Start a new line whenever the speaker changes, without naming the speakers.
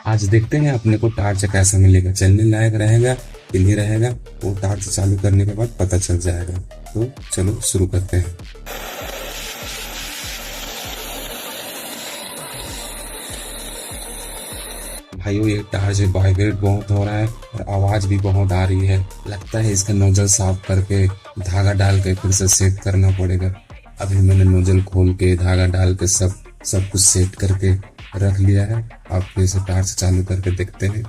आज देखते हैं अपने को टार्च कैसा मिलेगा, चलने लायक रहेगा कि नहीं रहेगा, वो टार्च चालू करने के बाद पता चल जाएगा। तो चलो शुरू करते हैं। भाइयों ये टार्च वाइब्रेट बहुत हो रहा है और आवाज भी बहुत आ रही है। लगता है इसका नोजल साफ करके धागा डाल के फिर से सेट करना पड़ेगा। अभी मैंने नोजल खोल के धागा डाल के सब सब कुछ सेट करके रख लिया है। आप फिर से टार्च चालू करके देखते हैं।